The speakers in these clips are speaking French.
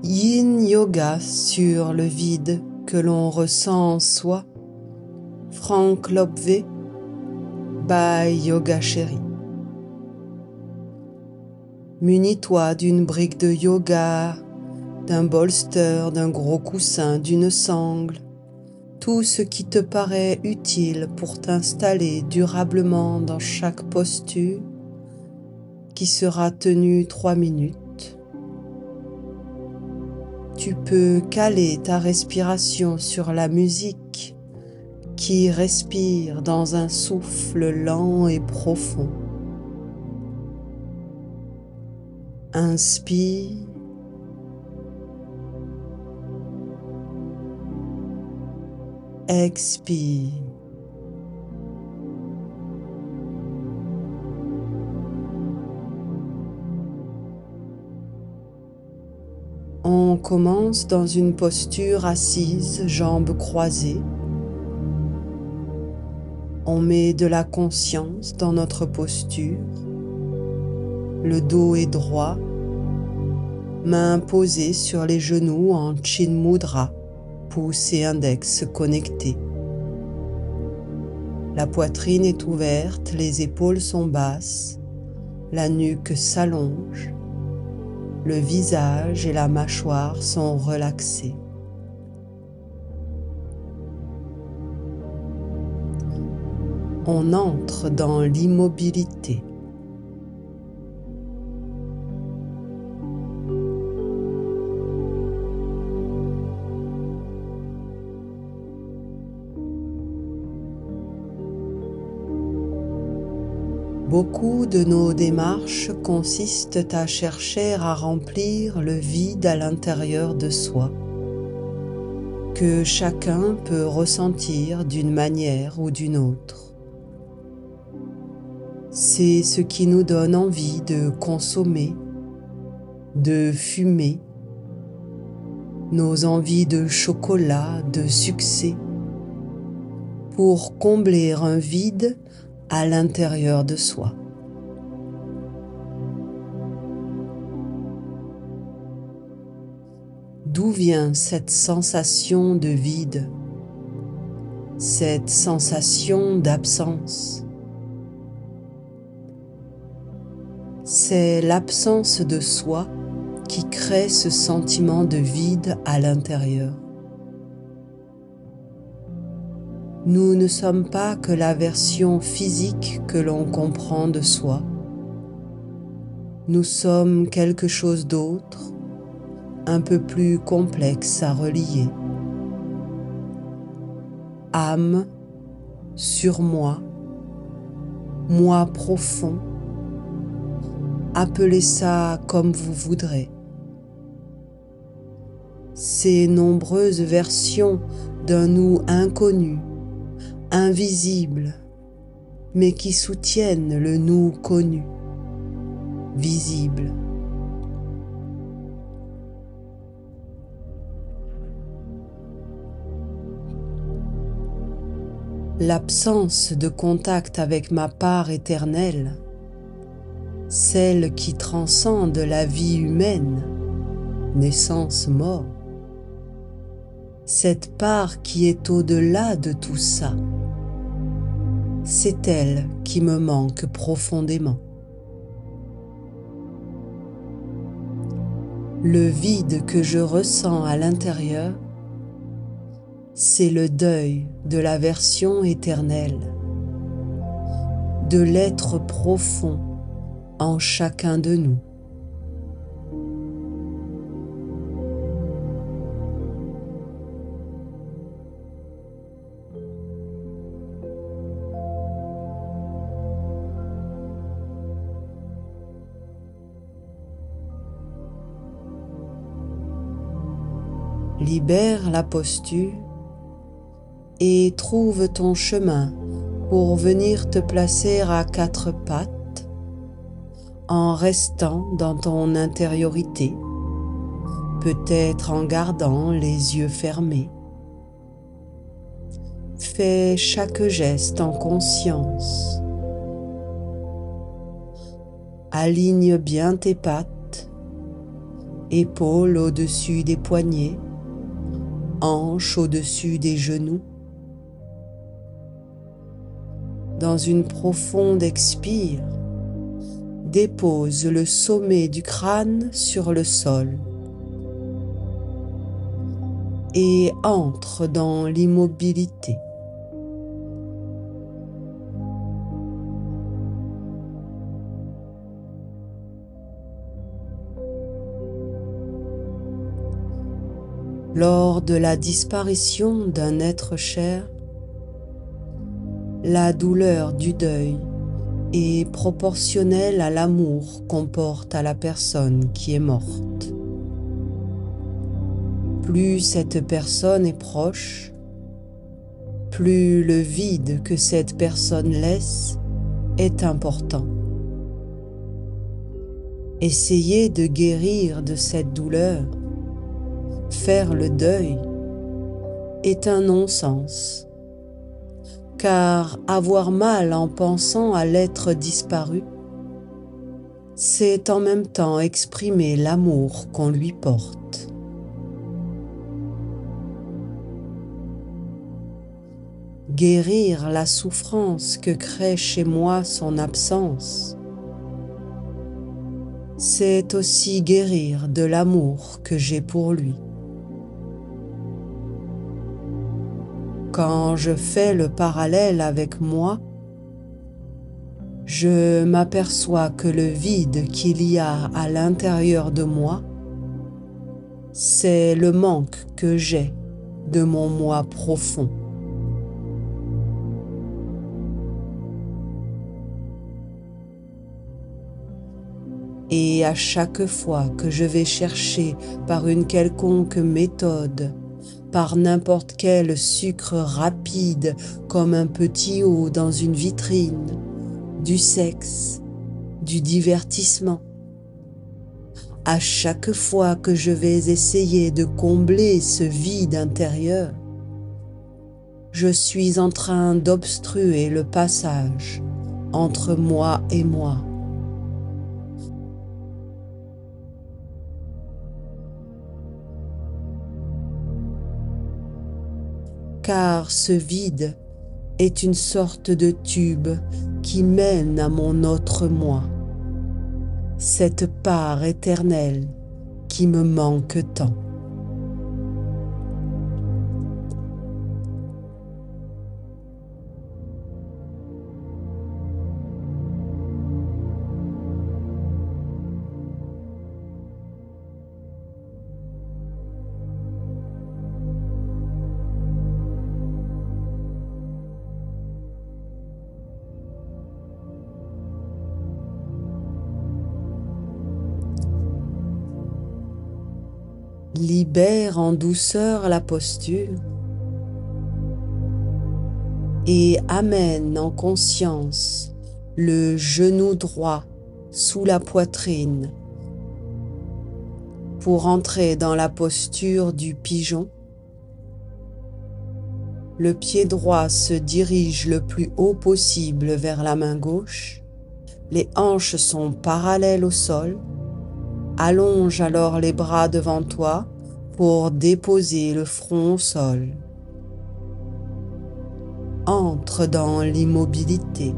Yin Yoga sur le vide que l'on ressent en soi. Frank Lobvé by Yoga Chérie. Munis-toi d'une brique de yoga, d'un bolster, d'un gros coussin, d'une sangle, tout ce qui te paraît utile pour t'installer durablement dans chaque posture qui sera tenue 3 minutes. Tu peux caler ta respiration sur la musique qui respire dans un souffle lent et profond. Inspire. Expire. On commence dans une posture assise, jambes croisées. On met de la conscience dans notre posture. Le dos est droit, mains posées sur les genoux en Chin Mudra, pouce et index connectés. La poitrine est ouverte, les épaules sont basses, la nuque s'allonge, le visage et la mâchoire sont relaxés. On entre dans l'immobilité. Beaucoup de nos démarches consistent à chercher à remplir le vide à l'intérieur de soi, que chacun peut ressentir d'une manière ou d'une autre. C'est ce qui nous donne envie de consommer, de fumer, nos envies de chocolat, de succès, pour combler un vide à l'intérieur de soi. D'où vient cette sensation de vide, cette sensation d'absence? C'est l'absence de soi qui crée ce sentiment de vide à l'intérieur. Nous ne sommes pas que la version physique que l'on comprend de soi. Nous sommes quelque chose d'autre, un peu plus complexe à relier. Âme, surmoi, moi profond, appelez ça comme vous voudrez. Ces nombreuses versions d'un nous inconnu, invisible, mais qui soutiennent le nous connu, visible. L'absence de contact avec ma part éternelle, celle qui transcende la vie humaine, naissance-mort, cette part qui est au-delà de tout ça, c'est elle qui me manque profondément. Le vide que je ressens à l'intérieur, c'est le deuil de la version éternelle, de l'être profond en chacun de nous. Libère la posture et trouve ton chemin pour venir te placer à 4 pattes en restant dans ton intériorité, peut-être en gardant les yeux fermés. Fais chaque geste en conscience. Aligne bien tes pattes épaules au-dessus des poignets, hanches au-dessus des genoux. Dans une profonde expire, dépose le sommet du crâne sur le sol et entre dans l'immobilité. Lors de la disparition d'un être cher, la douleur du deuil est proportionnelle à l'amour qu'on porte à la personne qui est morte. Plus cette personne est proche, plus le vide que cette personne laisse est important. Essayer de guérir de cette douleur, faire le deuil, est un non-sens, car avoir mal en pensant à l'être disparu, c'est en même temps exprimer l'amour qu'on lui porte. Guérir la souffrance que crée chez moi son absence, c'est aussi guérir de l'amour que j'ai pour lui. Quand je fais le parallèle avec moi, je m'aperçois que le vide qu'il y a à l'intérieur de moi, c'est le manque que j'ai de mon moi profond. Et à chaque fois que je vais chercher par une quelconque méthode, par n'importe quel sucre rapide comme un petit eau dans une vitrine, du sexe, du divertissement, à chaque fois que je vais essayer de combler ce vide intérieur, je suis en train d'obstruer le passage entre moi et moi. Car ce vide est une sorte de tube qui mène à mon autre moi, cette part éternelle qui me manque tant. Libère en douceur la posture et amène en conscience le genou droit sous la poitrine pour entrer dans la posture du pigeon. Le pied droit se dirige le plus haut possible vers la main gauche. Les hanches sont parallèles au sol. Allonge alors les bras devant toi pour déposer le front au sol. Entre dans l'immobilité.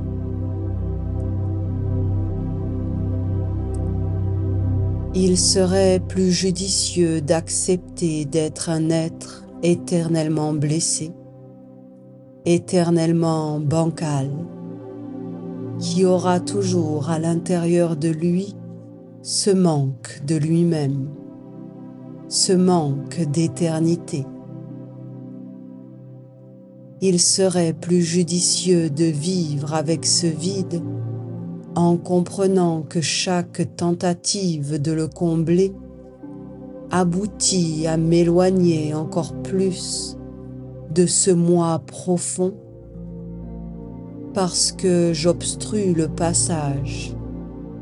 Il serait plus judicieux d'accepter d'être un être éternellement blessé, éternellement bancal, qui aura toujours à l'intérieur de lui ce manque de lui-même, ce manque d'éternité. Il serait plus judicieux de vivre avec ce vide en comprenant que chaque tentative de le combler aboutit à m'éloigner encore plus de ce moi profond parce que j'obstrue le passage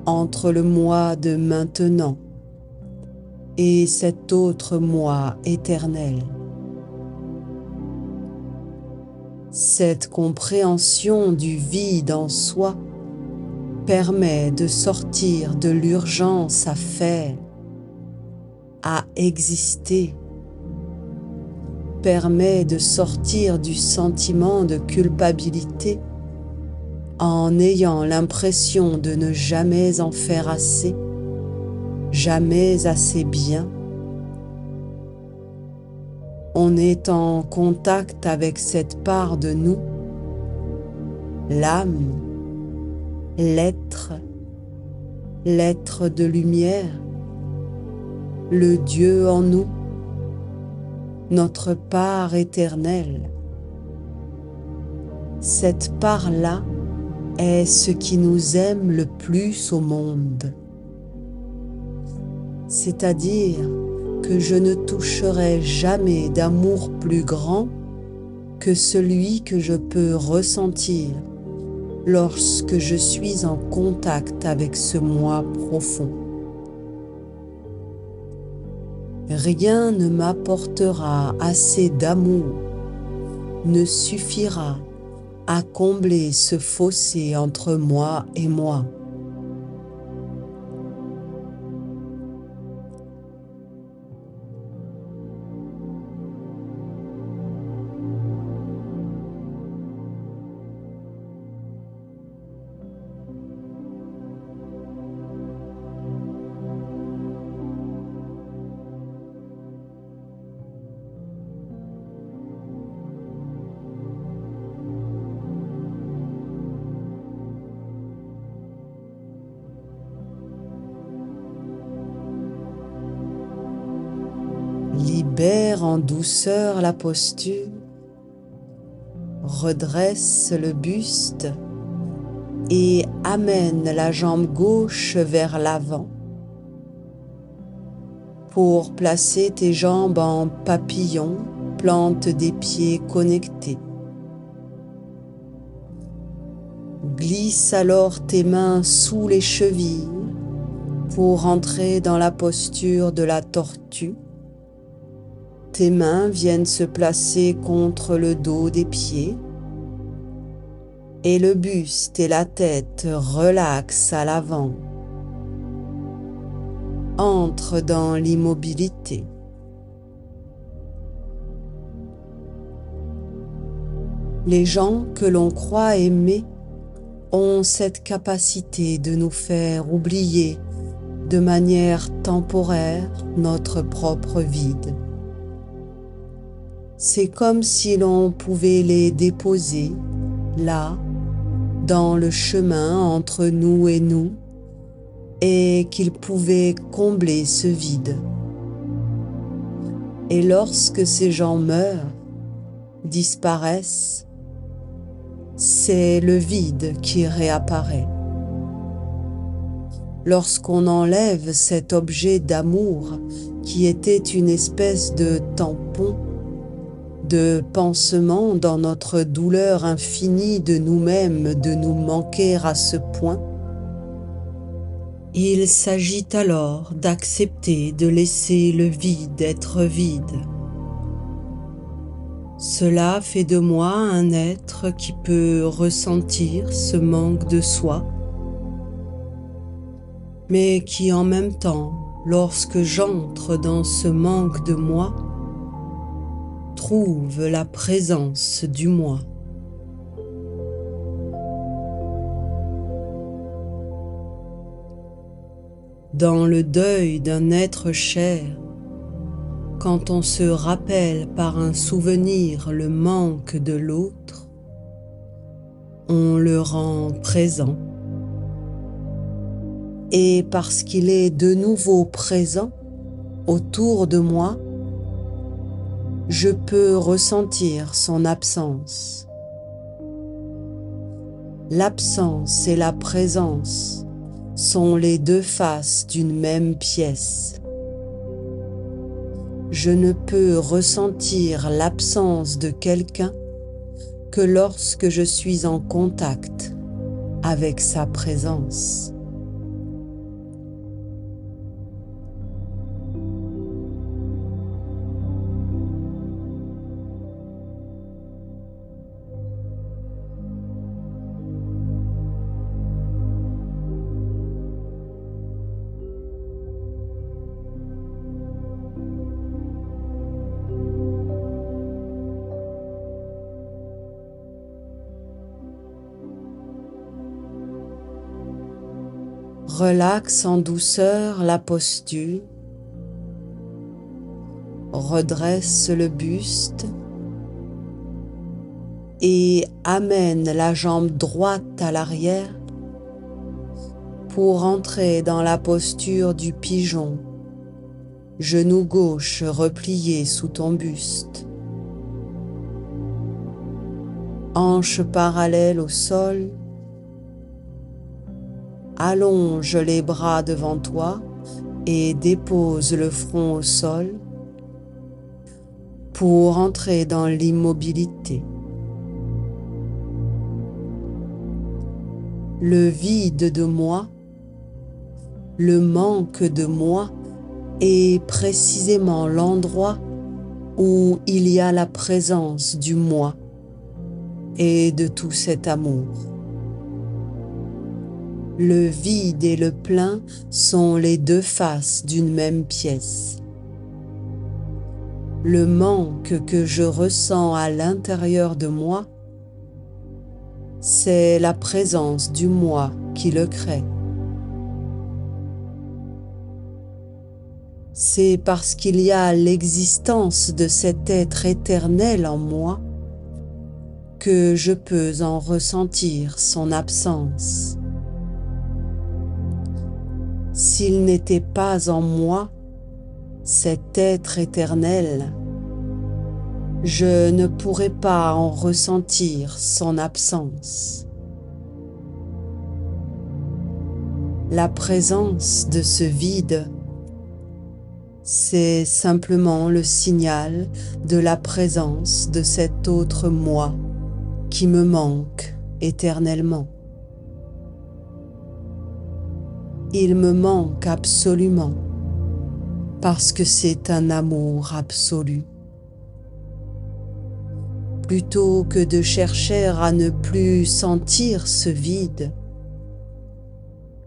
entre le moi de maintenant et cet autre moi éternel. Cette compréhension du vide en soi permet de sortir de l'urgence à faire à exister, permet de sortir du sentiment de culpabilité en ayant l'impression de ne jamais en faire assez, jamais assez bien. On est en contact avec cette part de nous, l'âme, l'être, l'être de lumière, le Dieu en nous, notre part éternelle. Cette part-là est ce qui nous aime le plus au monde. C'est-à-dire que je ne toucherai jamais d'amour plus grand que celui que je peux ressentir lorsque je suis en contact avec ce moi profond. Rien ne m'apportera assez d'amour, ne suffira à combler ce fossé entre moi et moi. Libère en douceur la posture, redresse le buste et amène la jambe gauche vers l'avant pour placer tes jambes en papillon, plante des pieds connectés. Glisse alors tes mains sous les chevilles pour entrer dans la posture de la tortue. Tes mains viennent se placer contre le dos des pieds et le buste et la tête relaxent à l'avant. Entre dans l'immobilité. Les gens que l'on croit aimer ont cette capacité de nous faire oublier de manière temporaire notre propre vide. C'est comme si l'on pouvait les déposer là, dans le chemin entre nous et qu'ils pouvaient combler ce vide. Et lorsque ces gens meurent, disparaissent, c'est le vide qui réapparaît. Lorsqu'on enlève cet objet d'amour qui était une espèce de tampon, de pansement dans notre douleur infinie de nous-mêmes de nous manquer à ce point, il s'agit alors d'accepter de laisser le vide être vide. Cela fait de moi un être qui peut ressentir ce manque de soi, mais qui en même temps, lorsque j'entre dans ce manque de moi, trouve la présence du moi. Dans le deuil d'un être cher, quand on se rappelle par un souvenir le manque de l'autre, on le rend présent. Et parce qu'il est de nouveau présent autour de moi, je peux ressentir son absence. L'absence et la présence sont les deux faces d'une même pièce. Je ne peux ressentir l'absence de quelqu'un que lorsque je suis en contact avec sa présence. Relaxe en douceur la posture, redresse le buste et amène la jambe droite à l'arrière pour entrer dans la posture du pigeon, genou gauche replié sous ton buste, hanches parallèles au sol. Allonge les bras devant toi et dépose le front au sol pour entrer dans l'immobilité. Le vide de moi, le manque de moi est précisément l'endroit où il y a la présence du moi et de tout cet amour. Le vide et le plein sont les deux faces d'une même pièce. Le manque que je ressens à l'intérieur de moi, c'est la présence du moi qui le crée. C'est parce qu'il y a l'existence de cet être éternel en moi que je peux en ressentir son absence. S'il n'était pas en moi, cet être éternel, je ne pourrais pas en ressentir son absence. La présence de ce vide, c'est simplement le signal de la présence de cet autre moi qui me manque éternellement. Il me manque absolument parce que c'est un amour absolu. Plutôt que de chercher à ne plus sentir ce vide,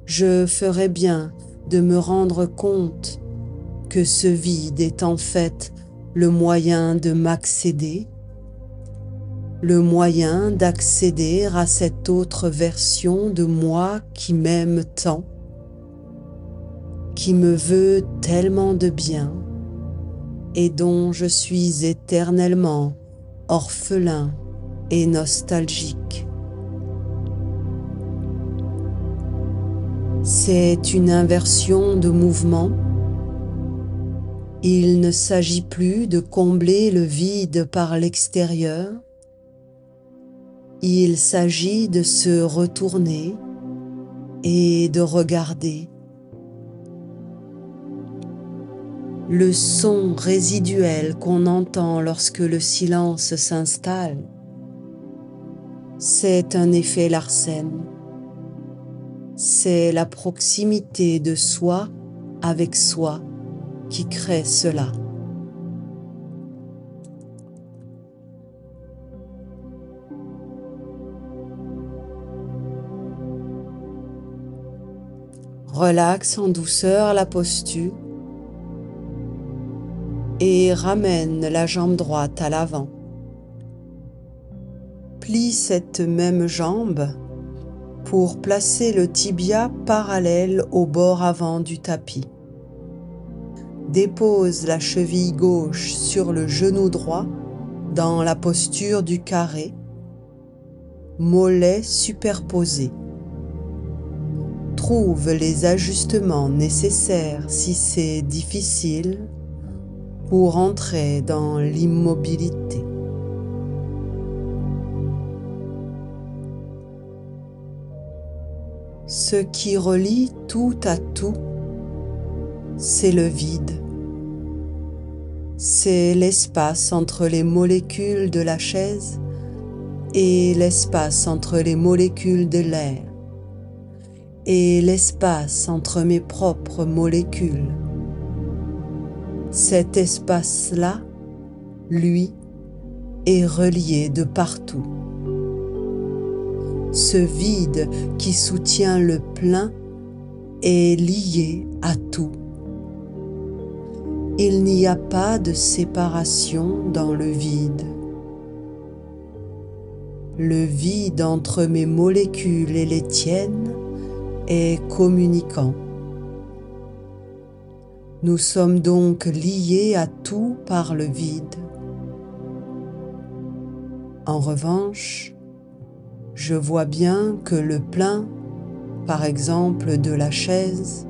je ferais bien de me rendre compte que ce vide est en fait le moyen de m'accéder, le moyen d'accéder à cette autre version de moi qui m'aime tant, qui me veut tellement de bien et dont je suis éternellement orphelin et nostalgique. C'est une inversion de mouvement. Il ne s'agit plus de combler le vide par l'extérieur. Il s'agit de se retourner et de regarder. Le son résiduel qu'on entend lorsque le silence s'installe, c'est un effet Larsen. C'est la proximité de soi avec soi qui crée cela. Relaxe en douceur la posture et ramène la jambe droite à l'avant. Plie cette même jambe pour placer le tibia parallèle au bord avant du tapis. Dépose la cheville gauche sur le genou droit dans la posture du carré, mollets superposés. Trouve les ajustements nécessaires si c'est difficile pour entrer dans l'immobilité. Ce qui relie tout à tout, c'est le vide. C'est l'espace entre les molécules de la chaise et l'espace entre les molécules de l'air et l'espace entre mes propres molécules. Cet espace-là, lui, est relié de partout. Ce vide qui soutient le plein est lié à tout. Il n'y a pas de séparation dans le vide. Le vide entre mes molécules et les tiennes est communicant. Nous sommes donc liés à tout par le vide. En revanche, je vois bien que le plein, par exemple de la chaise,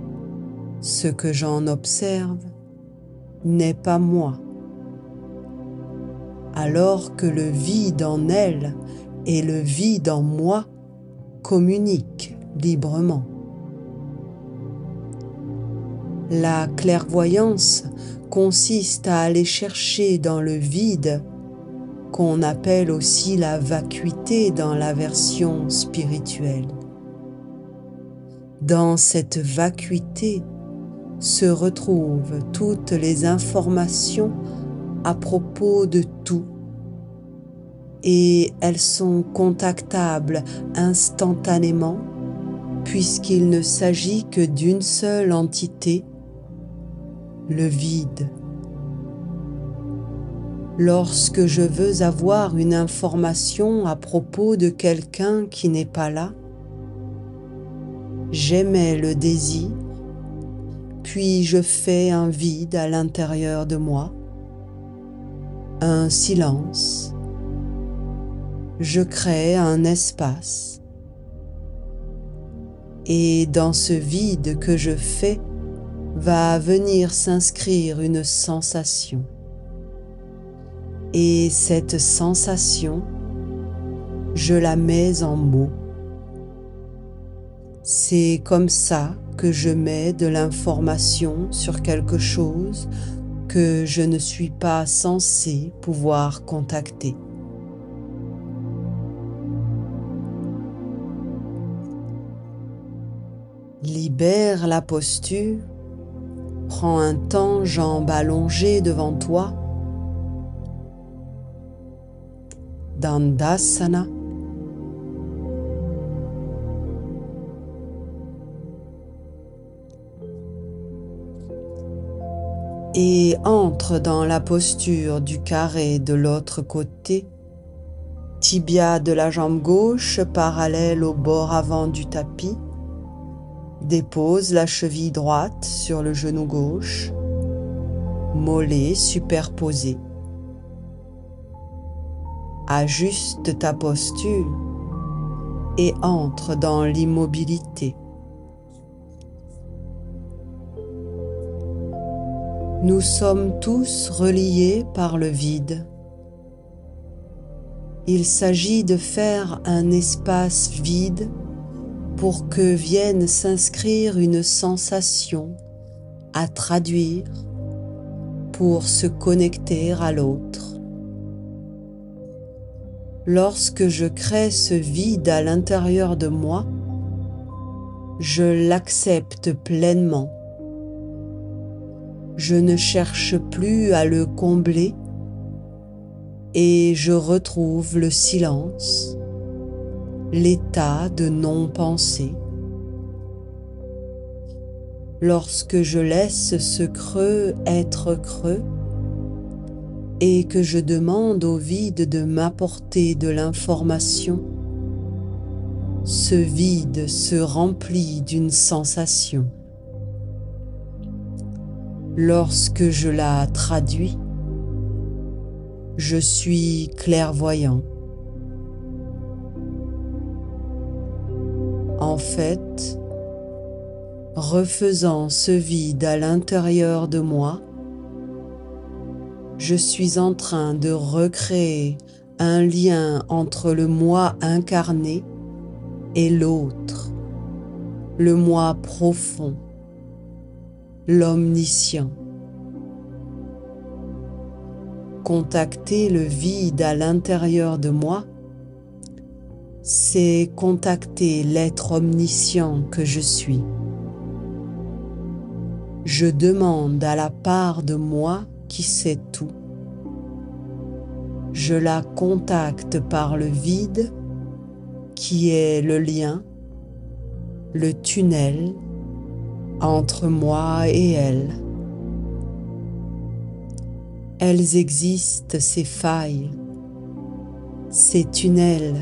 ce que j'en observe, n'est pas moi, alors que le vide en elle et le vide en moi communiquent librement. La clairvoyance consiste à aller chercher dans le vide, qu'on appelle aussi la vacuité dans la version spirituelle. Dans cette vacuité se retrouvent toutes les informations à propos de tout, et elles sont contactables instantanément puisqu'il ne s'agit que d'une seule entité, le vide. Lorsque je veux avoir une information à propos de quelqu'un qui n'est pas là, j'émets le désir, puis je fais un vide à l'intérieur de moi, un silence, je crée un espace. Et dans ce vide que je fais, va venir s'inscrire une sensation. Et cette sensation, je la mets en mots. C'est comme ça que je mets de l'information sur quelque chose que je ne suis pas censé pouvoir contacter. Libère la posture, prends un temps jambes allongées devant toi, Dandasana. Et entre dans la posture du carré de l'autre côté, tibia de la jambe gauche parallèle au bord avant du tapis. Dépose la cheville droite sur le genou gauche, mollet superposé. Ajuste ta posture et entre dans l'immobilité. Nous sommes tous reliés par le vide. Il s'agit de faire un espace vide pour que vienne s'inscrire une sensation à traduire pour se connecter à l'autre. Lorsque je crée ce vide à l'intérieur de moi, je l'accepte pleinement. Je ne cherche plus à le combler et je retrouve le silence, l'état de non-pensée. Lorsque je laisse ce creux être creux et que je demande au vide de m'apporter de l'information, ce vide se remplit d'une sensation. Lorsque je la traduis, je suis clairvoyant. En fait, refaisant ce vide à l'intérieur de moi, je suis en train de recréer un lien entre le moi incarné et l'autre, le moi profond, l'omniscient. Contacter le vide à l'intérieur de moi, c'est contacter l'être omniscient que je suis. Je demande à la part de moi qui sait tout. Je la contacte par le vide qui est le lien, le tunnel entre moi et elle. Elles existent, ces failles, ces tunnels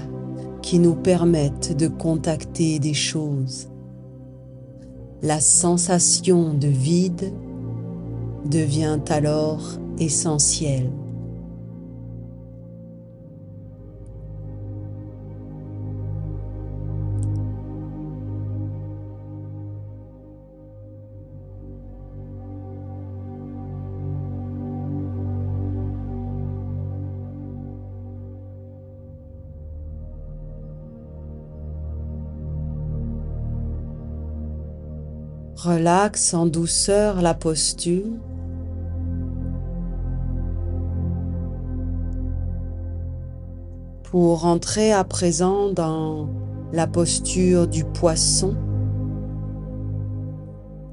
qui nous permettent de contacter des choses, La sensation de vide devient alors essentielle. Relaxe en douceur la posture. Pour entrer à présent dans la posture du poisson,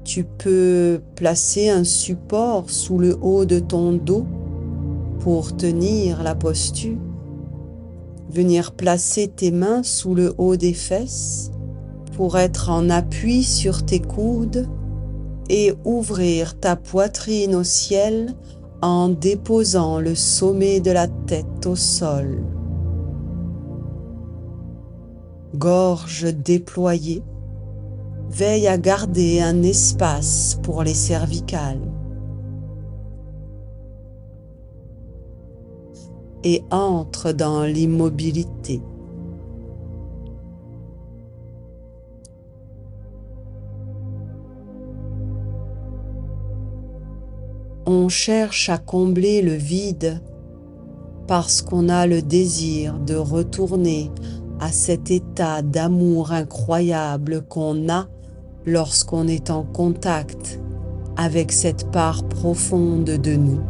tu peux placer un support sous le haut de ton dos pour tenir la posture. Venir placer tes mains sous le haut des fesses pour être en appui sur tes coudes et ouvrir ta poitrine au ciel en déposant le sommet de la tête au sol. Gorge déployée, veille à garder un espace pour les cervicales. Et entre dans l'immobilité. On cherche à combler le vide parce qu'on a le désir de retourner à cet état d'amour incroyable qu'on a lorsqu'on est en contact avec cette part profonde de nous.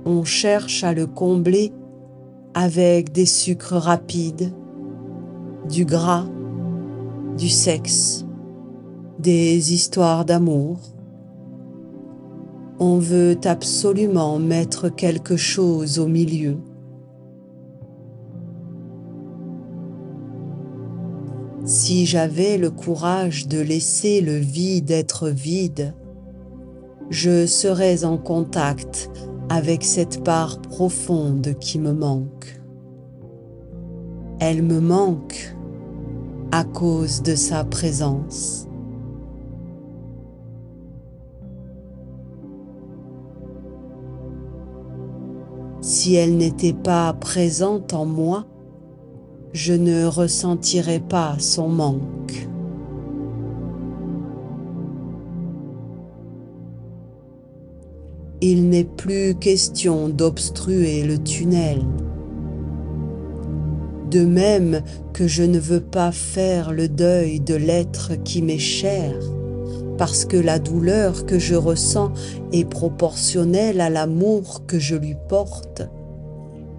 On cherche à le combler avec des sucres rapides, du gras, du sexe, des histoires d'amour. On veut absolument mettre quelque chose au milieu. Si j'avais le courage de laisser le vide être vide, je serais en contact avec cette part profonde qui me manque. Elle me manque à cause de sa présence. Si elle n'était pas présente en moi, je ne ressentirais pas son manque. Il n'est plus question d'obstruer le tunnel. De même que je ne veux pas faire le deuil de l'être qui m'est cher, parce que la douleur que je ressens est proportionnelle à l'amour que je lui porte,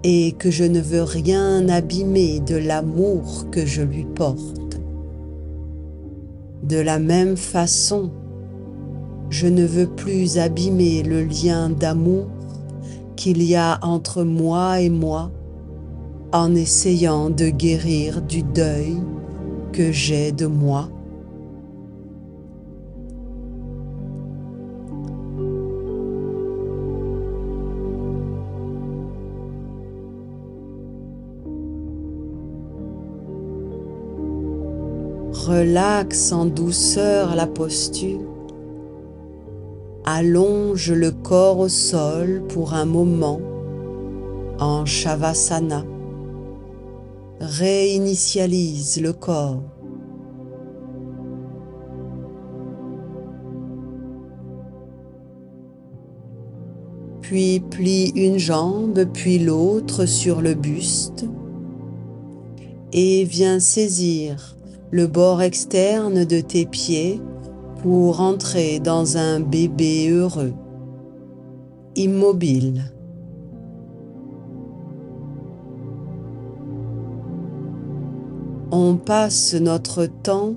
et que je ne veux rien abîmer de l'amour que je lui porte. De la même façon, je ne veux plus abîmer le lien d'amour qu'il y a entre moi et moi en essayant de guérir du deuil que j'ai de moi. Relaxe en douceur la posture. Allonge le corps au sol pour un moment en Shavasana. Réinitialise le corps. Puis plie une jambe puis l'autre sur le buste et viens saisir le bord externe de tes pieds pour entrer dans un bébé heureux, immobile. On passe notre temps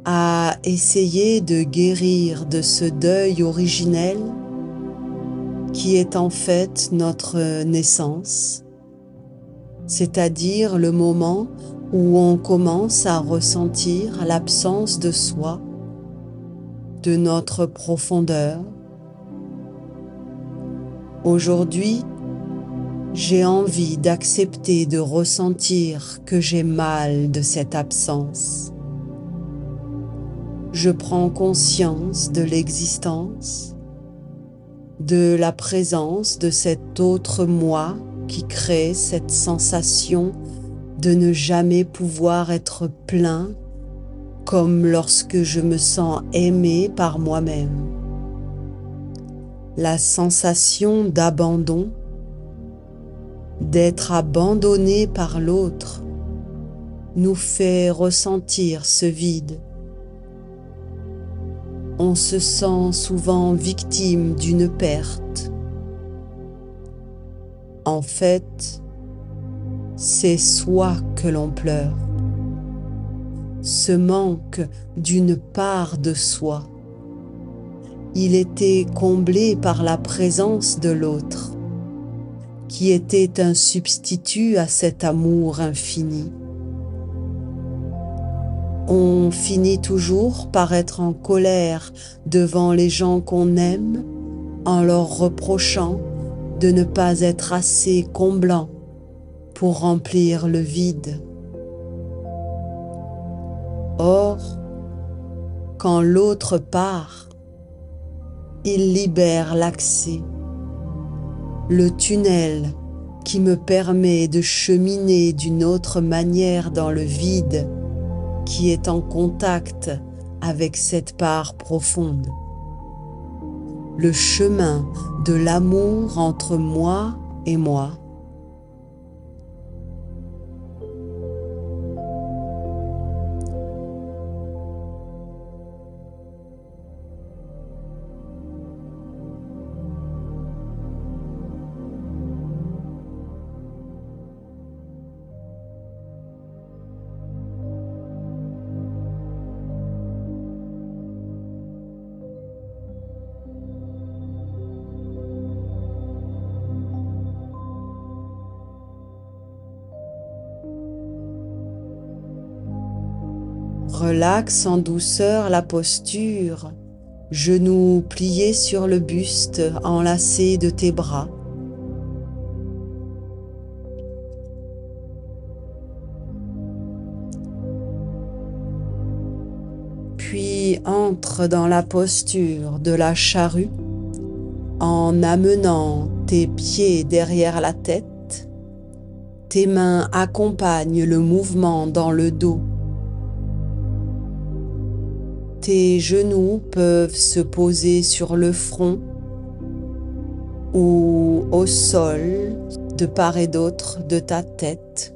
à essayer de guérir de ce deuil originel qui est en fait notre naissance, c'est-à-dire le moment où on commence à ressentir l'absence de soi, de notre profondeur. Aujourd'hui, J'ai envie d'accepter de ressentir que j'ai mal de cette absence. Je prends conscience de l'existence, de la présence de cet autre moi qui crée cette sensation de ne jamais pouvoir être plein, comme lorsque je me sens aimé par moi-même. La sensation d'abandon, d'être abandonné par l'autre, nous fait ressentir ce vide. On se sent souvent victime d'une perte. En fait, c'est soi que l'on pleure. Ce manque d'une part de soi. Il était comblé par la présence de l'autre, qui était un substitut à cet amour infini. On finit toujours par être en colère devant les gens qu'on aime, en leur reprochant de ne pas être assez comblants pour remplir le vide. Or, quand l'autre part, il libère l'accès, le tunnel qui me permet de cheminer d'une autre manière dans le vide qui est en contact avec cette part profonde. Le chemin de l'amour entre moi et moi. Relaxe en douceur la posture, genoux pliés sur le buste enlacé de tes bras. Puis entre dans la posture de la charrue en amenant tes pieds derrière la tête. Tes mains accompagnent le mouvement dans le dos. Tes genoux peuvent se poser sur le front ou au sol de part et d'autre de ta tête,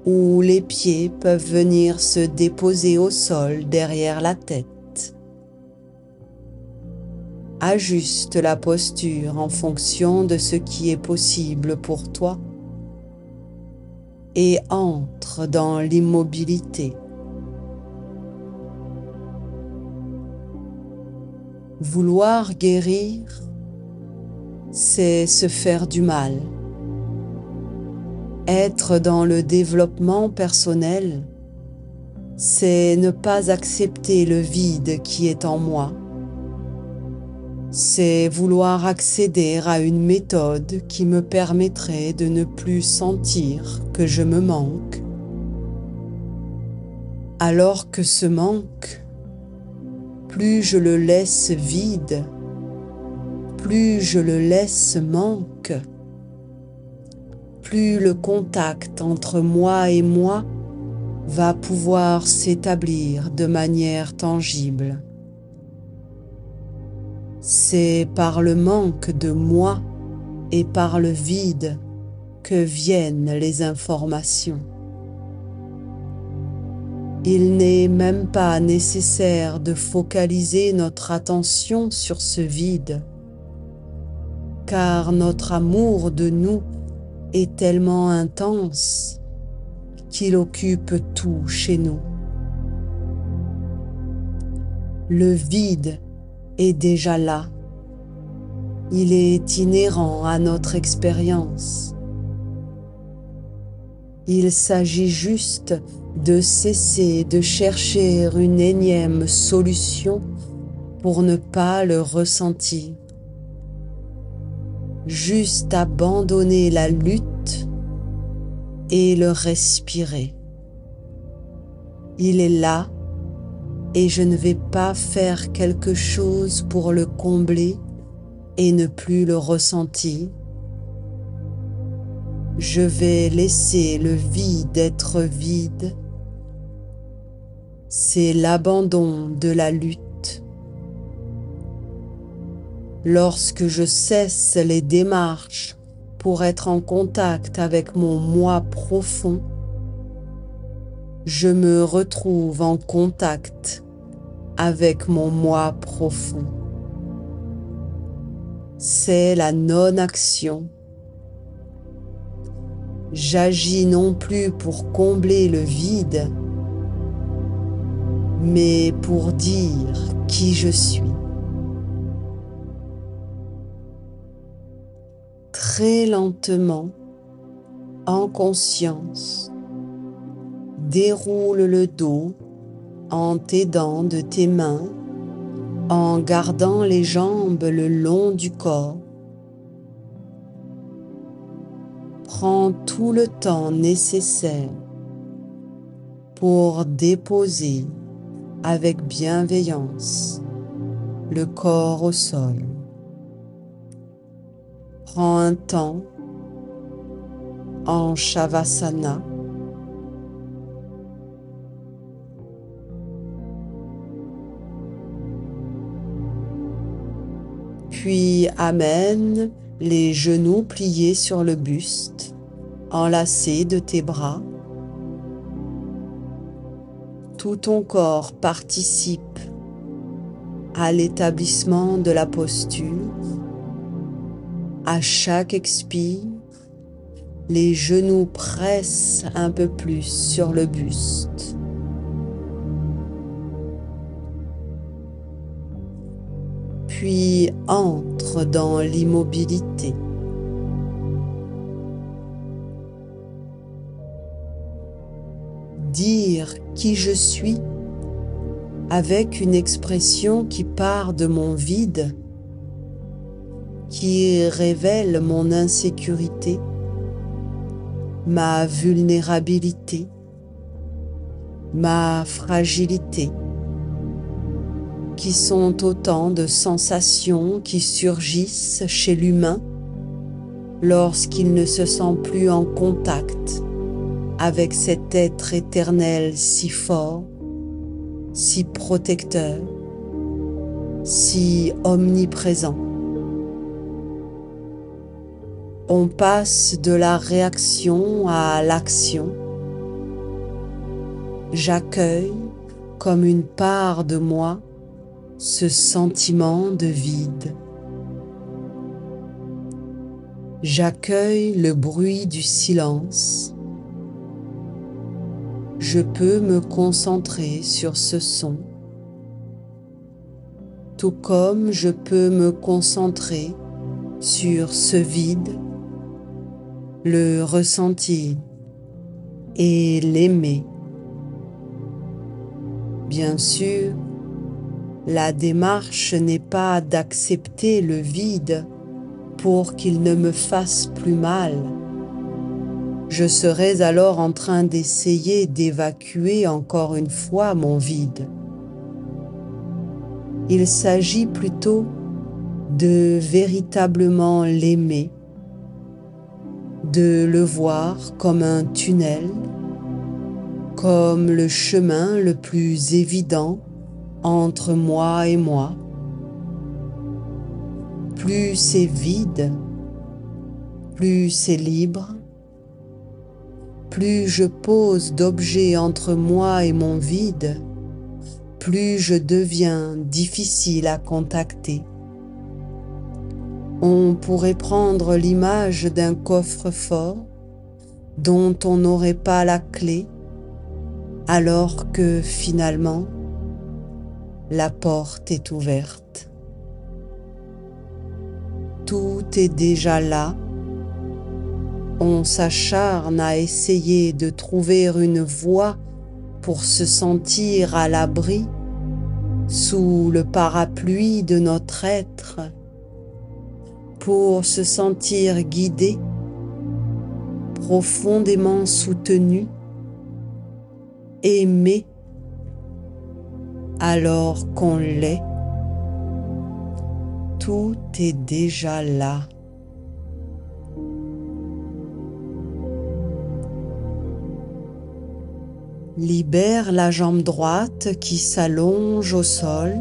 ou les pieds peuvent venir se déposer au sol derrière la tête. Ajuste la posture en fonction de ce qui est possible pour toi et entre dans l'immobilité. Vouloir guérir, c'est se faire du mal. Être dans le développement personnel, c'est ne pas accepter le vide qui est en moi. C'est vouloir accéder à une méthode qui me permettrait de ne plus sentir que je me manque. Alors que ce manque, plus je le laisse vide, plus je le laisse manque, plus le contact entre moi et moi va pouvoir s'établir de manière tangible. C'est par le manque de moi et par le vide que viennent les informations. Il n'est même pas nécessaire de focaliser notre attention sur ce vide, car notre amour de nous est tellement intense qu'il occupe tout chez nous. Le vide est déjà là. Il est inhérent à notre expérience. Il s'agit juste de cesser de chercher une énième solution pour ne pas le ressentir. juste abandonner la lutte et le respirer. Il est là et je ne vais pas faire quelque chose pour le combler et ne plus le ressentir. Je vais laisser le vide être vide. C'est l'abandon de la lutte. Lorsque je cesse les démarches pour être en contact avec mon moi profond, je me retrouve en contact avec mon moi profond. C'est la non-action. J'agis non plus pour combler le vide, mais pour dire qui je suis. Très lentement, en conscience, déroule le dos en t'aidant de tes mains, en gardant les jambes le long du corps. Prends tout le temps nécessaire pour déposer avec bienveillance le corps au sol. Prends un temps en Shavasana. Puis amène les genoux pliés sur le buste, enlacés de tes bras. Tout ton corps participe à l'établissement de la posture. À chaque expire, les genoux pressent un peu plus sur le buste. Puis entre dans l'immobilité. Dire qui je suis avec une expression qui part de mon vide, qui révèle mon insécurité, ma vulnérabilité, ma fragilité, qui sont autant de sensations qui surgissent chez l'humain lorsqu'il ne se sent plus en contact avec cet être éternel si fort, si protecteur, si omniprésent. On passe de la réaction à l'action. J'accueille comme une part de moi ce sentiment de vide. J'accueille le bruit du silence. Je peux me concentrer sur ce son, tout comme je peux me concentrer sur ce vide, le ressentir et l'aimer. Bien sûr, la démarche n'est pas d'accepter le vide pour qu'il ne me fasse plus mal. Je serais alors en train d'essayer d'évacuer encore une fois mon vide. Il s'agit plutôt de véritablement l'aimer, de le voir comme un tunnel, comme le chemin le plus évident entre moi et moi. Plus c'est vide, plus c'est libre, plus je pose d'objets entre moi et mon vide, plus je deviens difficile à contacter. On pourrait prendre l'image d'un coffre-fort dont on n'aurait pas la clé, alors que finalement, la porte est ouverte. Tout est déjà là. On s'acharne à essayer de trouver une voie pour se sentir à l'abri sous le parapluie de notre être, pour se sentir guidé, profondément soutenu, aimé alors qu'on l'est. Tout est déjà là. Libère la jambe droite qui s'allonge au sol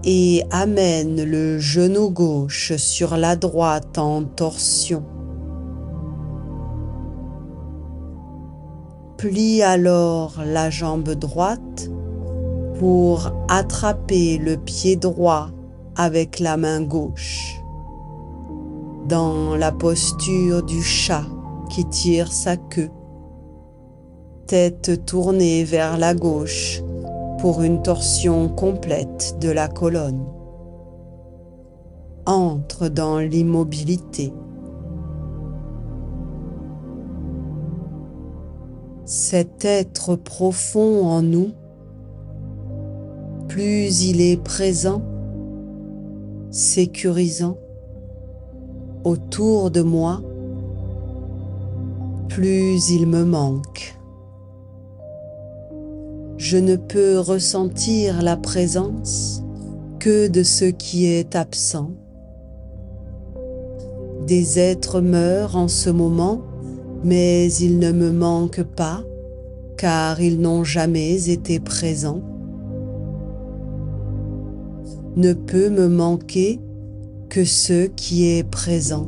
et amène le genou gauche sur la droite en torsion. Plie alors la jambe droite pour attraper le pied droit avec la main gauche, dans la posture du chat qui tire sa queue, tête tournée vers la gauche pour une torsion complète de la colonne. Entre dans l'immobilité. Cet être profond en nous, plus il est présent, sécurisant, autour de moi, plus il me manque. Je ne peux ressentir la présence que de ce qui est absent. Des êtres meurent en ce moment, mais ils ne me manquent pas, car ils n'ont jamais été présents. Ne peut me manquer que ce qui est présent.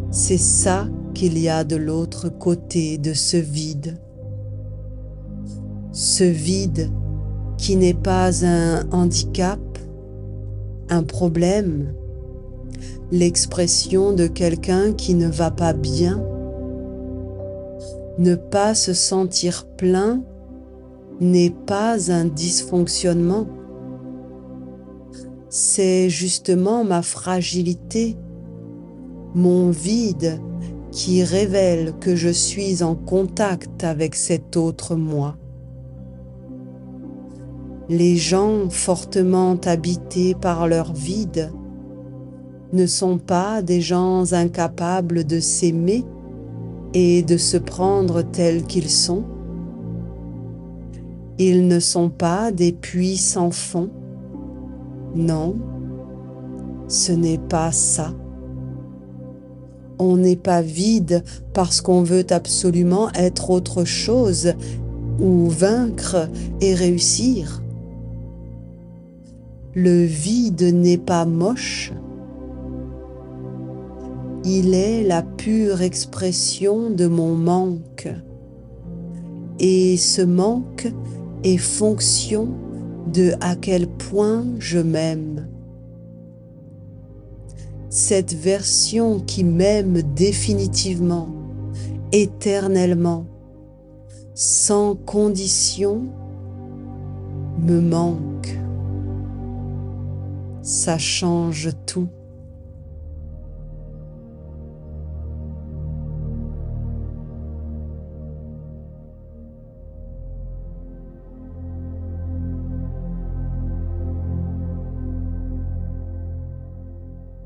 C'est ça qu'il y a de l'autre côté de ce vide. Ce vide qui n'est pas un handicap, un problème, l'expression de quelqu'un qui ne va pas bien. Ne pas se sentir plein n'est pas un dysfonctionnement. C'est justement ma fragilité, mon vide qui révèle que je suis en contact avec cet autre moi. Les gens fortement habités par leur vide ne sont pas des gens incapables de s'aimer et de se prendre tels qu'ils sont. Ils ne sont pas des puits sans fond. Non, ce n'est pas ça. On n'est pas vide parce qu'on veut absolument être autre chose ou vaincre et réussir. Le vide n'est pas moche. Il est la pure expression de mon manque. Et ce manque est fonction de à quel point je m'aime. Cette version qui m'aime définitivement, éternellement, sans condition, me manque. Ça change tout.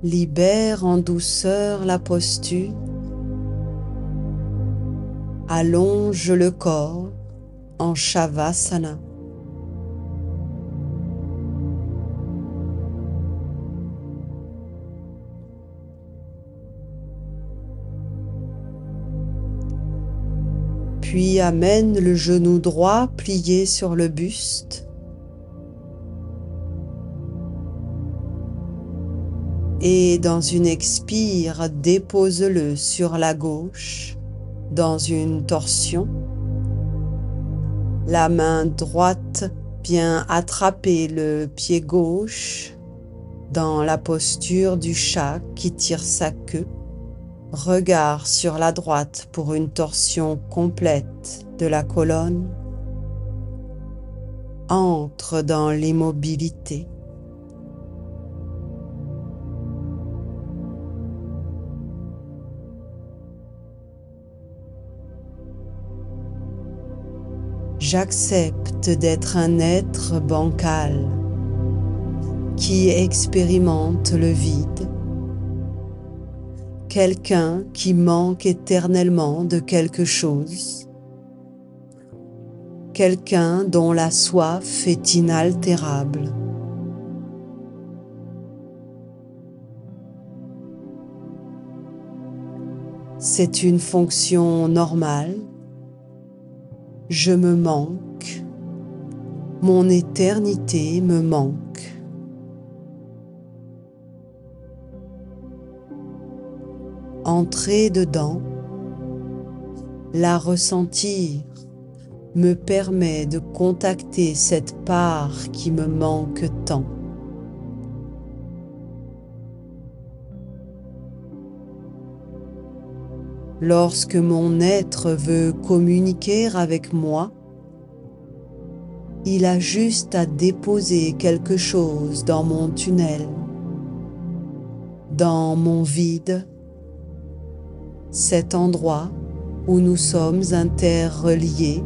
Libère en douceur la posture, allonge le corps en Shavasana. Puis amène le genou droit plié sur le buste. Et dans une expire, dépose-le sur la gauche, dans une torsion. La main droite vient attraper le pied gauche dans la posture du chat qui tire sa queue. Regard sur la droite pour une torsion complète de la colonne. Entre dans l'immobilité. J'accepte d'être un être bancal, qui expérimente le vide, quelqu'un qui manque éternellement de quelque chose, quelqu'un dont la soif est inaltérable. C'est une fonction normale. Je me manque. Mon éternité me manque. Entrer dedans, la ressentir, me permet de contacter cette part qui me manque tant. Lorsque mon être veut communiquer avec moi, il a juste à déposer quelque chose dans mon tunnel, dans mon vide, cet endroit où nous sommes interreliés,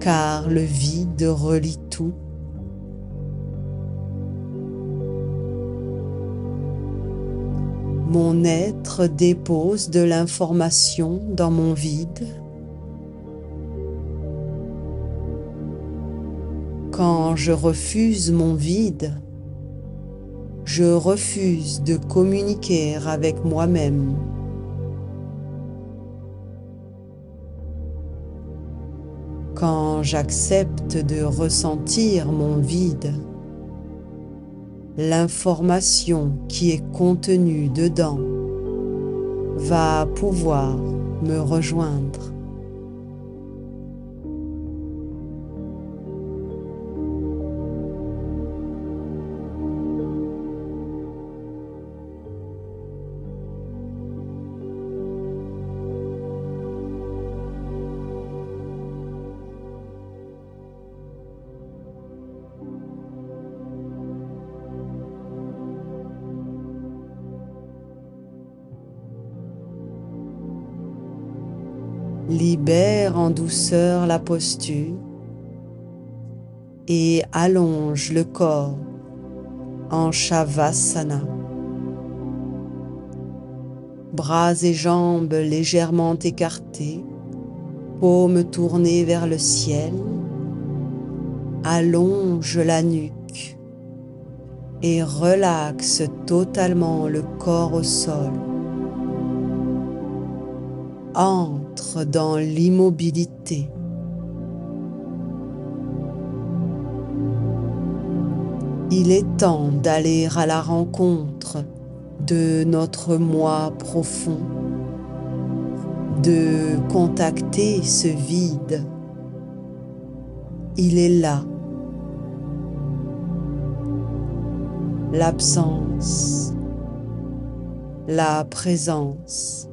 car le vide relie tout. Mon être dépose de l'information dans mon vide. Quand je refuse mon vide, je refuse de communiquer avec moi-même. Quand j'accepte de ressentir mon vide, l'information qui est contenue dedans va pouvoir me rejoindre. Libère en douceur la posture et allonge le corps en Shavasana. Bras et jambes légèrement écartés, paumes tournées vers le ciel. Allonge la nuque et relaxe totalement le corps au sol. Entre dans l'immobilité. Il est temps d'aller à la rencontre de notre moi profond, de contacter ce vide. Il est là. L'absence, la présence.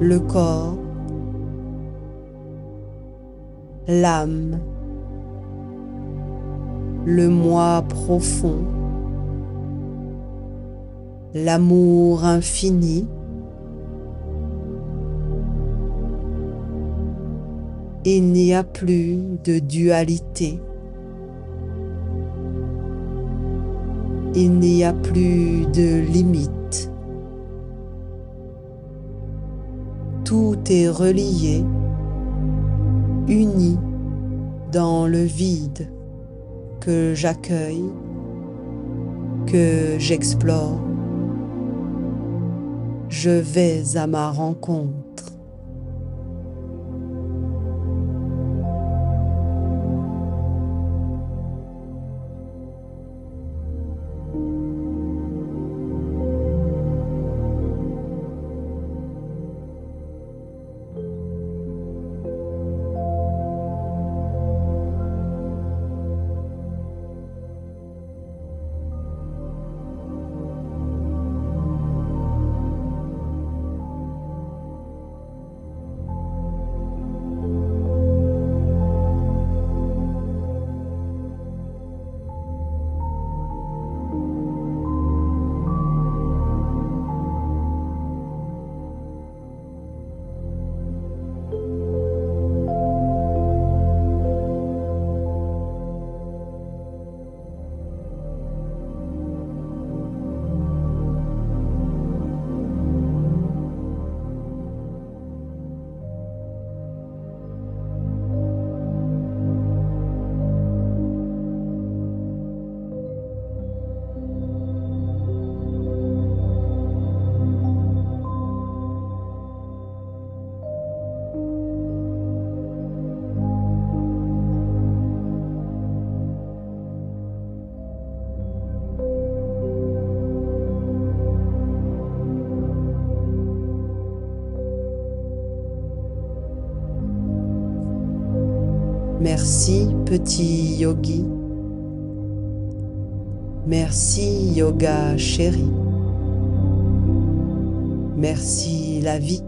Le corps, l'âme, le moi profond, l'amour infini, il n'y a plus de dualité, il n'y a plus de limite. Tout est relié, uni dans le vide que j'accueille, que j'explore. Je vais à ma rencontre. Merci petit yogi. Merci yoga chéri. Merci la vie.